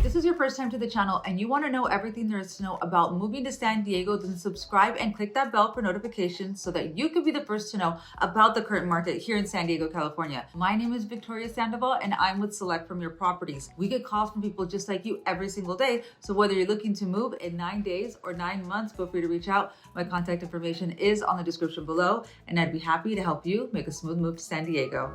this is your first time to the channel and you want to know everything there is to know about moving to San Diego, then subscribe and click that bell for notifications so that you can be the first to know about the current market here in San Diego, California. My name is Victoria Sandoval and I'm with Select Premier Properties. We get calls from people just like you every single day. So whether you're looking to move in 9 days or 9 months, feel free to reach out. My contact information is on the description below and I'd be happy to help you make a smooth move to San Diego.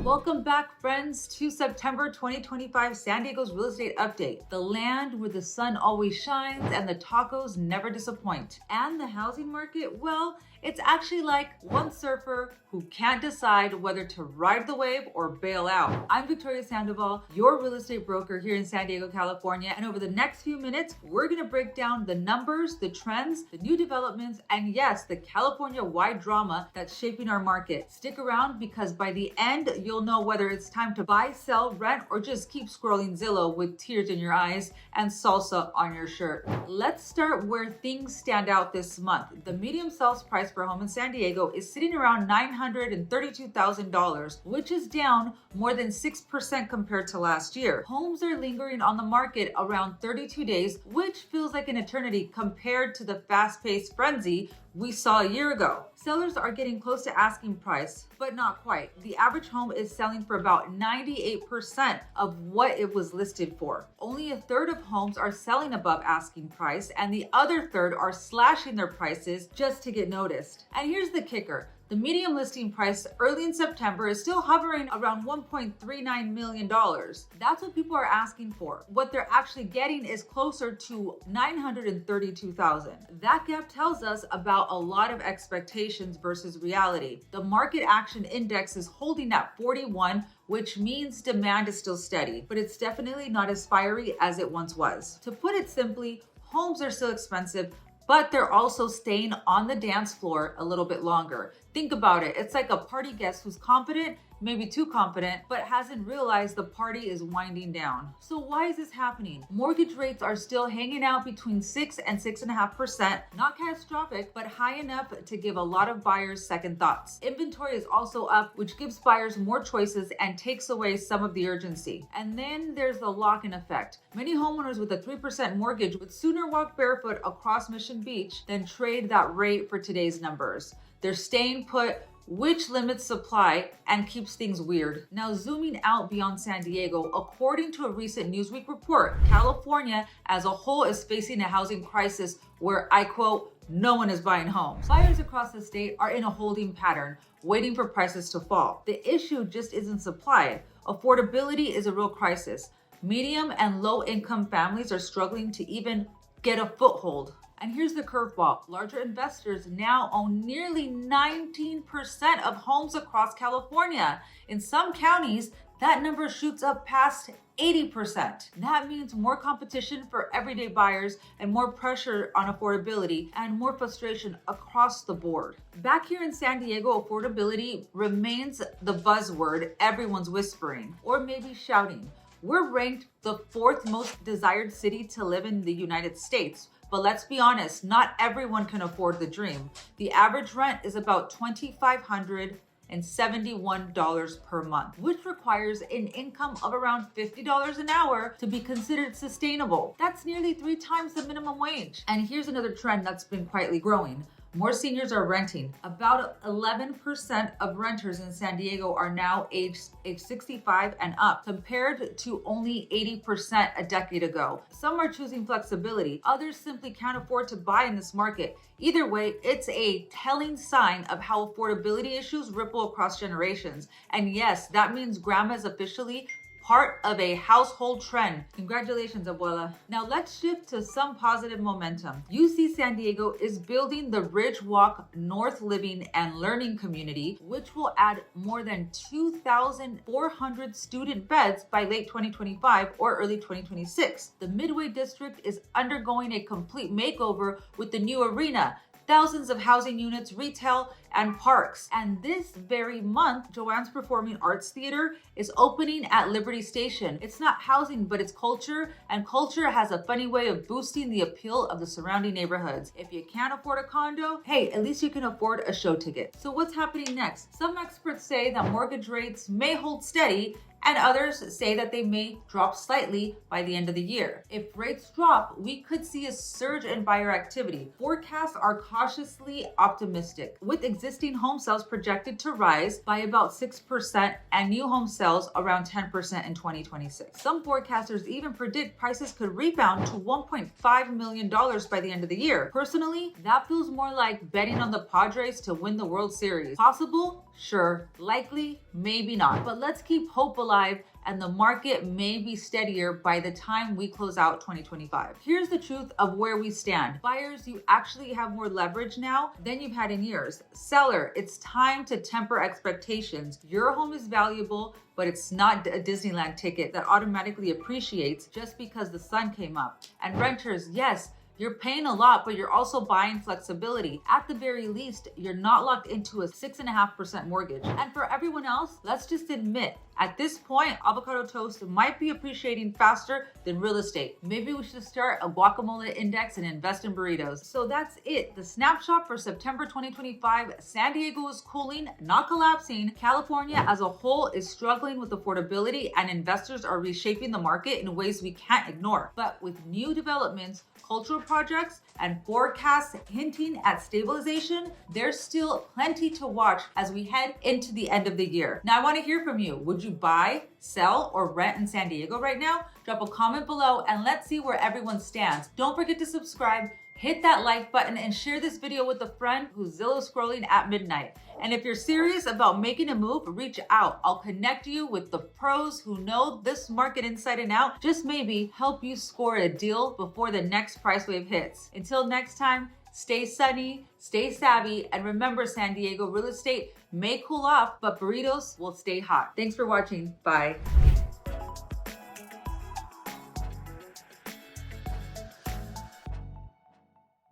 Welcome back, friends, to September 2025 San Diego's real estate update. The land where the sun always shines and the tacos never disappoint. And the housing market, well, it's actually like one surfer who can't decide whether to ride the wave or bail out. I'm Victoria Sandoval, your real estate broker here in San Diego, California. And over the next few minutes, we're gonna break down the numbers, the trends, the new developments, and yes, the California-wide drama that's shaping our market. Stick around because by the end, you'll know whether it's time to buy, sell, rent, or just keep scrolling Zillow with tears in your eyes and salsa on your shirt. Let's start where things stand out this month. The median sales price for a home in San Diego is sitting around $932,000, which is down more than 6% compared to last year. Homes are lingering on the market around 32 days, which feels like an eternity compared to the fast-paced frenzy we saw a year ago. Sellers are getting close to asking price, but not quite. The average home is selling for about 98% of what it was listed for. Only a third of homes are selling above asking price, and the other third are slashing their prices just to get noticed. And here's the kicker. The median listing price early in September is still hovering around $1.39 million. That's what people are asking for. What they're actually getting is closer to $932,000. That gap tells us about a lot of expectations versus reality. The market action index is holding at 41, which means demand is still steady, but it's definitely not as fiery as it once was. To put it simply, homes are still expensive, but they're also staying on the dance floor a little bit longer. Think about it. It's like a party guest who's confident, maybe too confident, but hasn't realized the party is winding down. So why is this happening? Mortgage rates are still hanging out between 6 and 6.5%, not catastrophic, but high enough to give a lot of buyers second thoughts. Inventory is also up, which gives buyers more choices and takes away some of the urgency. And then there's the lock-in effect. Many homeowners with a 3% mortgage would sooner walk barefoot across Mission Beach than trade that rate for today's numbers. They're staying put, which limits supply and keeps things weird. Now, zooming out beyond San Diego, according to a recent Newsweek report, California as a whole is facing a housing crisis where, I quote, no one is buying homes. Buyers across the state are in a holding pattern, waiting for prices to fall. The issue just isn't supply. Affordability is a real crisis. Medium and low income families are struggling to even get a foothold. And here's the curveball. Larger investors now own nearly 19% of homes across California. In some counties, that number shoots up past 80%. That means more competition for everyday buyers and more pressure on affordability and more frustration across the board. Back here in San Diego, affordability remains the buzzword everyone's whispering or maybe shouting. We're ranked the 4th most desired city to live in the United States. But let's be honest, not everyone can afford the dream. The average rent is about $2,571 per month, which requires an income of around $50 an hour to be considered sustainable. That's nearly 3 times the minimum wage. And here's another trend that's been quietly growing. More seniors are renting. About 11% of renters in San Diego are now age 65 and up, compared to only 80% a decade ago. Some are choosing flexibility. Others simply can't afford to buy in this market. Either way, it's a telling sign of how affordability issues ripple across generations. And yes, that means grandma is officially part of a household trend. Congratulations, abuela. Now let's shift to some positive momentum. UC San Diego is building the Ridge Walk North Living and Learning Community, which will add more than 2,400 student beds by late 2025 or early 2026. The Midway District is undergoing a complete makeover with the new arena, thousands of housing units, retail, and parks. And this very month, Joanne's Performing Arts Theater is opening at Liberty Station. It's not housing, but it's culture, and culture has a funny way of boosting the appeal of the surrounding neighborhoods. If you can't afford a condo, hey, at least you can afford a show ticket. So what's happening next? Some experts say that mortgage rates may hold steady, and others say that they may drop slightly by the end of the year. If rates drop, we could see a surge in buyer activity. Forecasts are cautiously optimistic, with existing home sales projected to rise by about 6% and new home sales around 10% in 2026. Some forecasters even predict prices could rebound to $1.5 million by the end of the year. Personally, that feels more like betting on the Padres to win the World Series. Possible? Sure. Likely? Maybe not. But let's keep hope alive, and the market may be steadier by the time we close out 2025. Here's the truth of where we stand. Buyers, you actually have more leverage now than you've had in years. Seller, it's time to temper expectations. Your home is valuable, but it's not a Disneyland ticket that automatically appreciates just because the sun came up. And renters, yes, you're paying a lot, but you're also buying flexibility. At the very least, you're not locked into a 6.5% mortgage. And for everyone else, let's just admit, at this point, avocado toast might be appreciating faster than real estate. Maybe we should start a guacamole index and invest in burritos. So that's it. The snapshot for September 2025. San Diego is cooling, not collapsing. California as a whole is struggling with affordability, and investors are reshaping the market in ways we can't ignore. But with new developments, cultural projects, and forecasts hinting at stabilization, there's still plenty to watch as we head into the end of the year. Now, I want to hear from you. Would you buy, sell, or rent in San Diego right now? Drop a comment below and let's see where everyone stands. Don't forget to subscribe, hit that like button, and share this video with a friend who's Zillow scrolling at midnight. And if you're serious about making a move, reach out. I'll connect you with the pros who know this market inside and out. Just maybe help you score a deal before the next price wave hits. Until next time, stay sunny, stay savvy, and remember, San Diego real estate may cool off, but burritos will stay hot. Thanks for watching. Bye.